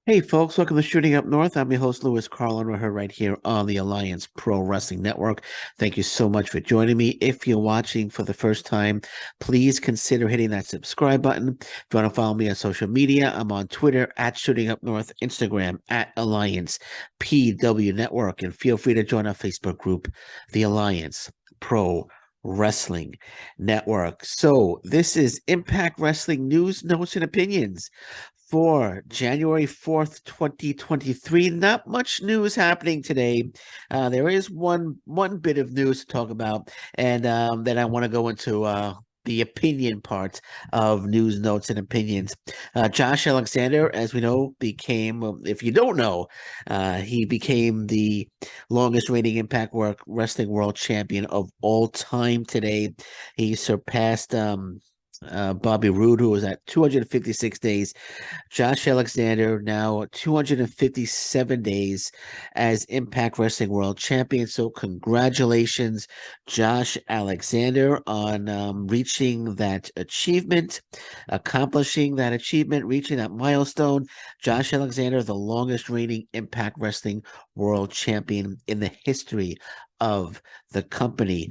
Hey folks, welcome to Shooting Up North. I'm your host, Louis Carlin. We're here right here on the Alliance Pro Wrestling Network. Thank you so much for joining me. If you're watching for the first time, please consider hitting that subscribe button. If you want to follow me on social media, I'm on Twitter at Shooting Up North, Instagram at Alliance PW Network, and feel free to join our Facebook group, the Alliance Pro Wrestling Network. So this is Impact Wrestling news, notes, and opinions for January 4th, 2023. Not much news happening today. There is one bit of news to talk about, and then I want to go into the opinion part of news, notes, and opinions. Josh Alexander, as we know, became, if you don't know, he became the longest reigning Impact Wrestling World Champion of all time today. He surpassed Bobby Roode, who was at 256 days. Josh Alexander now 257 days as Impact Wrestling World Champion. So congratulations, Josh Alexander, on reaching that achievement, accomplishing that achievement, reaching that milestone. Josh Alexander, the longest reigning Impact Wrestling World Champion in the history of the company.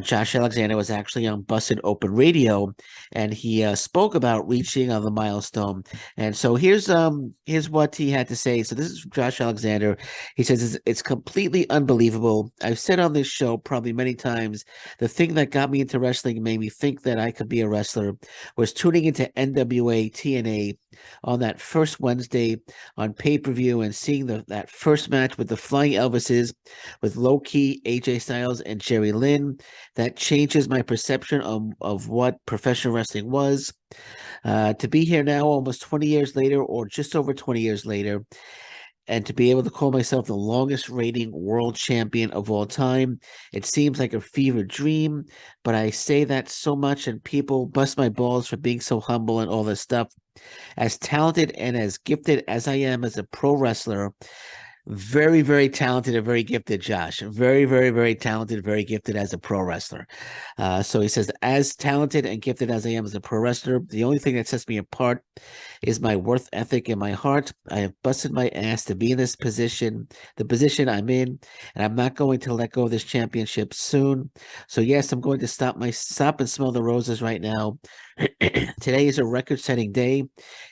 Josh Alexander was actually on Busted Open Radio, and he spoke about reaching on the milestone. And so here's what he had to say. So this is Josh Alexander. He says it's completely unbelievable. I've said on this show probably many times, the thing that got me into wrestling, made me think that I could be a wrestler, was tuning into NWA TNA on that first Wednesday on pay-per-view and seeing that first match with the Flying Elvises, with Low Ki, AJ Styles, and Jerry Lynn. That changes my perception of what professional wrestling was. To be here now, almost 20 years later, or just over 20 years later, and to be able to call myself the longest reigning world champion of all time, it seems like a fever dream. But I say that so much, and people bust my balls for being so humble and all this stuff. As talented and as gifted as I am as a pro wrestler, very, very talented and very gifted, Josh. Very, very, very talented, very gifted as a pro wrestler. So he says, as talented and gifted as I am as a pro wrestler, the only thing that sets me apart is my worth ethic and my heart. I have busted my ass to be in this position, the position I'm in, and I'm not going to let go of this championship soon. So yes, I'm going to stop and smell the roses right now. Today is a record-setting day.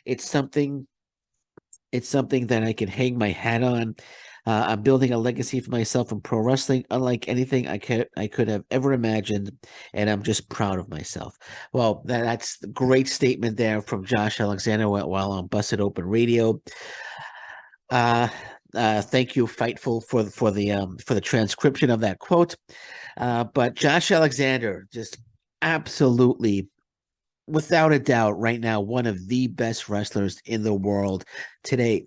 It's something it's something that I can hang my hat on. I'm building a legacy for myself in pro wrestling, unlike anything I could have ever imagined, and I'm just proud of myself. Well, that's a great statement there from Josh Alexander while on Busted Open Radio. Uh, Thank you, Fightful, for the transcription of that quote. But Josh Alexander, just absolutely, without a doubt, right now, one of the best wrestlers in the world today.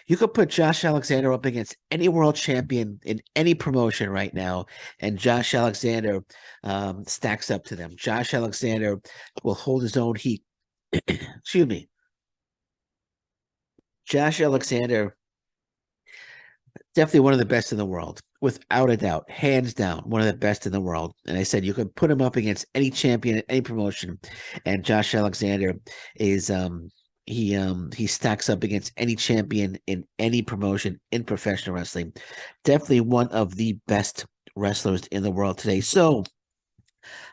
You could put Josh Alexander up against any world champion in any promotion right now, and Josh Alexander stacks up to them. Josh Alexander will hold his own. Excuse me. Josh Alexander, definitely one of the best in the world, without a doubt, hands down, one of the best in the world. And I said you could put him up against any champion, any promotion, and Josh Alexander is he stacks up against any champion in any promotion in professional wrestling. Definitely one of the best wrestlers in the world today. So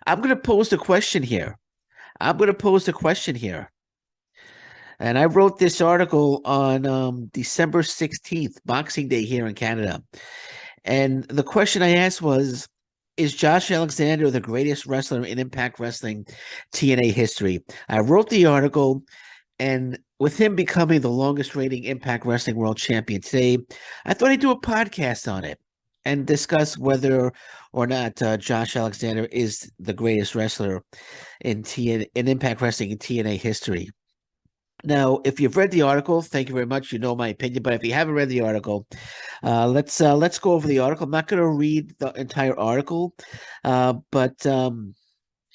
I'm going to pose a question here. And I wrote this article on December 16th, Boxing Day here in Canada. And the question I asked was, is Josh Alexander the greatest wrestler in Impact Wrestling TNA history? I wrote the article, and with him becoming the longest reigning Impact Wrestling World Champion today, I thought I'd do a podcast on it and discuss whether or not Josh Alexander is the greatest wrestler in Impact Wrestling in TNA history. Now, if you've read the article, thank you very much. You know my opinion, but if you haven't read the article, let's go over the article. I'm not going to read the entire article, but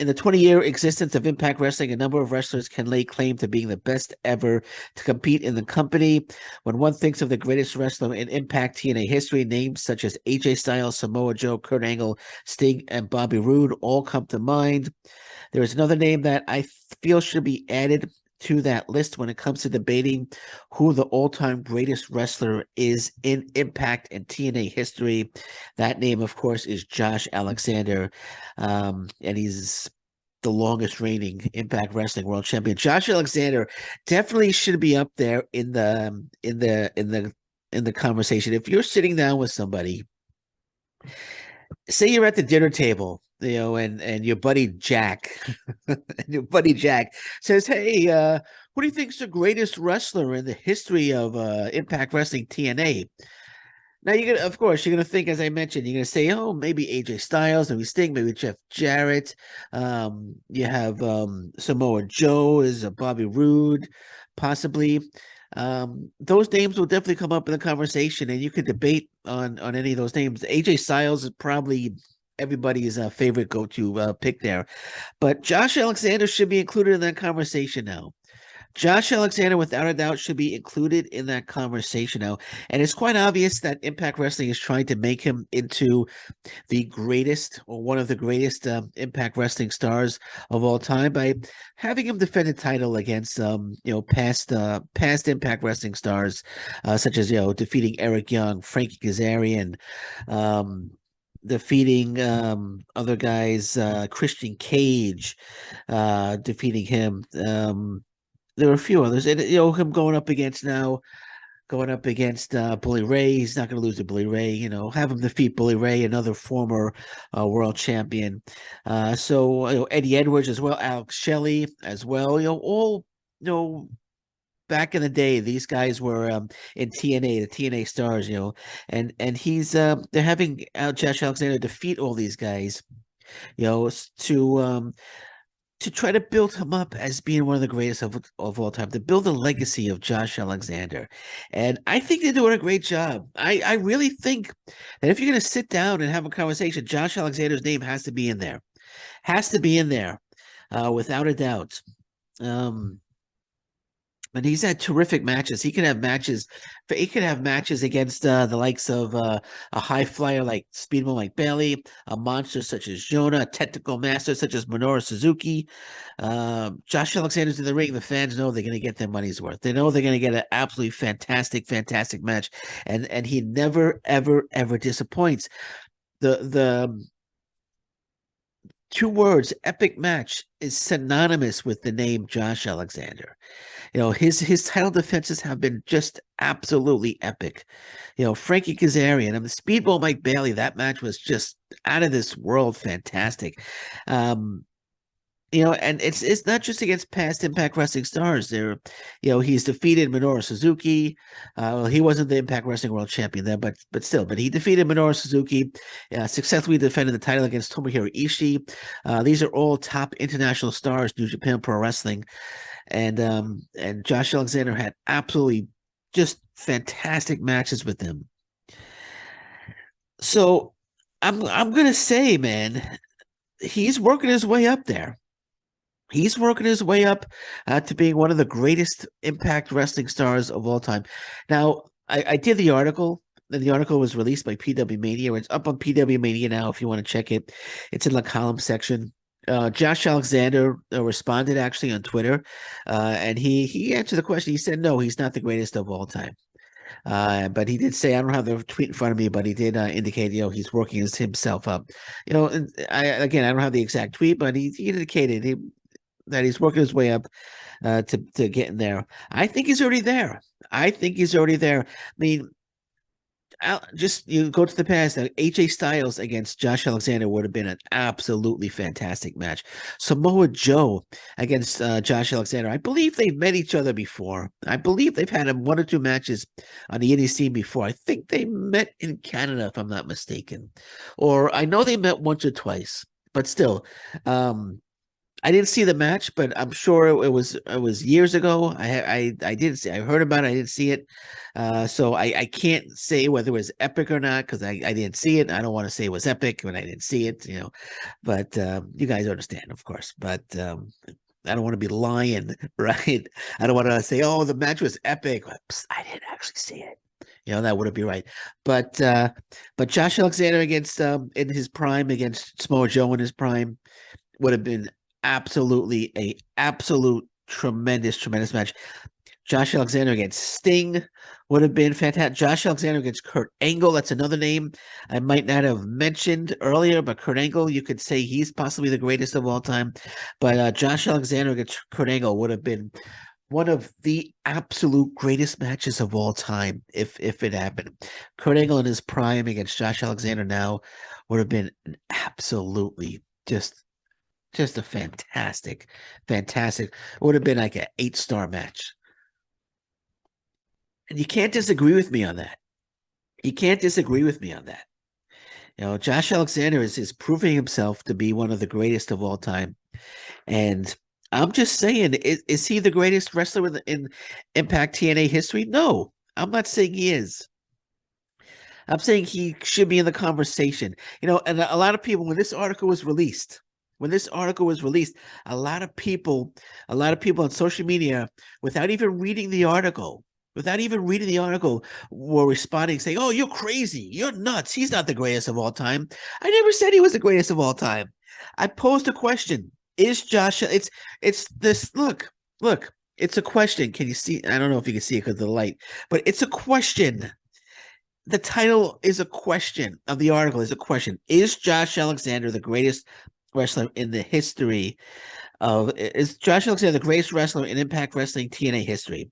in the 20-year existence of Impact Wrestling, a number of wrestlers can lay claim to being the best ever to compete in the company. When one thinks of the greatest wrestler in Impact TNA history, names such as AJ Styles, Samoa Joe, Kurt Angle, Sting, and Bobby Roode all come to mind. There is another name that I feel should be added to that list when it comes to debating who the all-time greatest wrestler is in Impact and TNA history. That name, of course, is Josh Alexander, and he's the longest reigning Impact Wrestling World Champion. Josh Alexander definitely should be up there in the conversation. If you're sitting down with somebody, say you're at the dinner table, and your buddy Jack, and your buddy Jack says, "Hey, who do you think's the greatest wrestler in the history of Impact Wrestling TNA?" Now of course, you're gonna think, as I mentioned, you're gonna say, "Oh, maybe AJ Styles, maybe Sting, maybe Jeff Jarrett." You have Samoa Joe, is Bobby Roode, possibly. Those names will definitely come up in the conversation, and you could debate on any of those names. AJ Styles is probably everybody's favorite go-to pick there, but Josh Alexander should be included in that conversation now. Josh Alexander, without a doubt, should be included in that conversation now. And it's quite obvious that Impact Wrestling is trying to make him into the greatest, or one of the greatest Impact Wrestling stars of all time, by having him defend the title against past Impact Wrestling stars, such as defeating Eric Young, Frankie Kazarian, defeating other guys, Christian Cage, defeating him. There were a few others, and him going up against Bully Ray. He's not going to lose to Bully Ray. Have him defeat Bully Ray, another former world champion. So Eddie Edwards as well, Alex Shelley as well. All back in the day, these guys were in TNA, the TNA stars. And he's they're having Josh Alexander defeat all these guys. To try to build him up as being one of the greatest of all time, to build a legacy of Josh Alexander. And I think they're doing a great job. I really think that if you're going to sit down and have a conversation, Josh Alexander's name has to be in there. Has to be in there, without a doubt. And he's had terrific matches. He can have matches. He can have matches against the likes of a high flyer like Speedball Mike Bailey, a monster such as Jonah, a technical master such as Minoru Suzuki. Josh Alexander's in the ring. The fans know they're going to get their money's worth. They know they're going to get an absolutely fantastic match, and he never, ever, ever disappoints. The two words, epic match, is synonymous with the name Josh Alexander. His title defenses have been just absolutely epic. Frankie Kazarian and the Speedball Mike Bailey, that match was just out of this world fantastic. And it's not just against past Impact Wrestling stars. He's defeated Minoru Suzuki. He wasn't the Impact Wrestling World Champion then, but he defeated Minoru Suzuki, successfully defended the title against Tomohiro Ishii. These are all top international stars, New Japan Pro Wrestling. And Josh Alexander had absolutely just fantastic matches with them. So I'm gonna say, man, he's working his way up there. He's working his way up to being one of the greatest Impact Wrestling stars of all time. Now, I did the article, and the article was released by PW Mania. It's up on PW Mania now if you want to check it. It's in the column section. Josh Alexander responded actually on Twitter, and he answered the question. He said, no, he's not the greatest of all time. But he did say, I don't have the tweet in front of me, but he did indicate, he's working himself up. And I don't have the exact tweet, but he indicated that he's working his way up to get in there. I think he's already there. I mean, you go to the past. AJ Styles against Josh Alexander would have been an absolutely fantastic match. Samoa Joe against Josh Alexander. I believe they've met each other before. I believe they've had one or two matches on the indie scene before. I think they met in Canada, if I'm not mistaken, or I know they met once or twice. But still, I didn't see the match, but I'm sure it was years ago. I didn't see. I heard about it. I didn't see it, so I can't say whether it was epic or not because I didn't see it. I don't want to say it was epic when I didn't see it, But you guys understand, of course. But I don't want to be lying, right? I don't want to say, "Oh, the match was epic." Psst, I didn't actually see it. That wouldn't be right. But Josh Alexander against in his prime against Samoa Joe in his prime would have been absolutely a absolute tremendous match. Josh Alexander against Sting would have been fantastic. Josh Alexander against Kurt Angle, that's another name I might not have mentioned earlier, but Kurt Angle, you could say he's possibly the greatest of all time. But Josh Alexander against Kurt Angle would have been one of the absolute greatest matches of all time if it happened. Kurt Angle in his prime against Josh Alexander now would have been an absolutely just a fantastic. It would have been like an 8-star match. And you can't disagree with me on that. You can't disagree with me on that. You know, Josh Alexander is proving himself to be one of the greatest of all time. And I'm just saying, is he the greatest wrestler in Impact TNA history? No, I'm not saying he is. I'm saying he should be in the conversation. You know, and a lot of people, when this article was released, a lot of people on social media, without even reading the article, were responding saying, "Oh, you're crazy. You're nuts. He's not the greatest of all time." I never said he was the greatest of all time. I posed a question. Is Josh, it's this, look, it's a question. Can you see? I don't know if you can see it because of the light, but it's a question. The title is a question of the article is a question. Is Josh Alexander the greatest wrestler in the history of, is Josh Alexander the greatest wrestler in Impact Wrestling TNA history?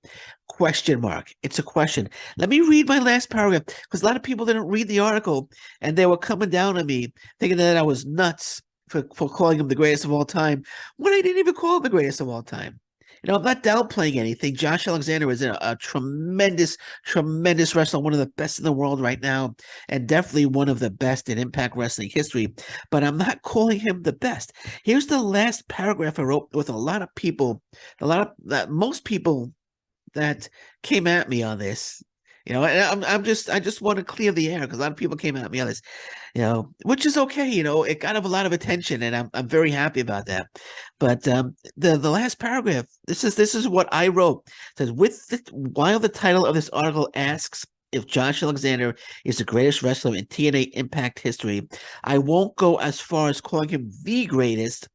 Question mark. It's a question. Let me read my last paragraph, because a lot of people didn't read the article and they were coming down on me thinking that I was nuts for calling him the greatest of all time when I didn't even call him the greatest of all time. You know, I'm not downplaying anything. Josh Alexander is a tremendous wrestler, one of the best in the world right now, and definitely one of the best in Impact Wrestling history. But I'm not calling him the best. Here's the last paragraph I wrote with a lot of people, most people that came at me on this. You know, and I just want to clear the air because a lot of people came at me on this, you know, which is okay. You know, it got a lot of attention, and I'm very happy about that. But the last paragraph, this is what I wrote. It says, while the title of this article asks if Josh Alexander is the greatest wrestler in TNA Impact history, I won't go as far as calling him the greatest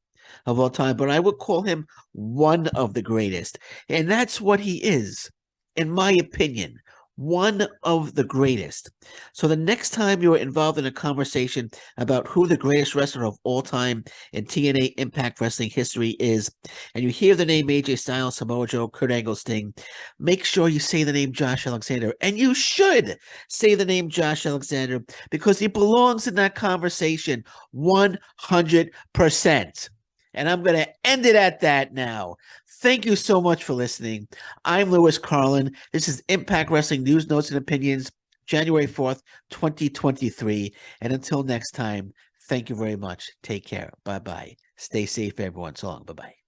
of all time, but I would call him one of the greatest, and that's what he is, in my opinion. One of the greatest. So the next time you're involved in a conversation about who the greatest wrestler of all time in TNA Impact Wrestling history is, and you hear the name AJ Styles, Samoa Joe, Kurt Angle, Sting, make sure you say the name Josh Alexander. And you should say the name Josh Alexander because he belongs in that conversation 100%. And I'm going to end it at that now. Thank you so much for listening. I'm Lewis Carlin. This is Impact Wrestling News, Notes, and Opinions, January 4th, 2023. And until next time, thank you very much. Take care. Bye-bye. Stay safe, everyone. So long. Bye-bye.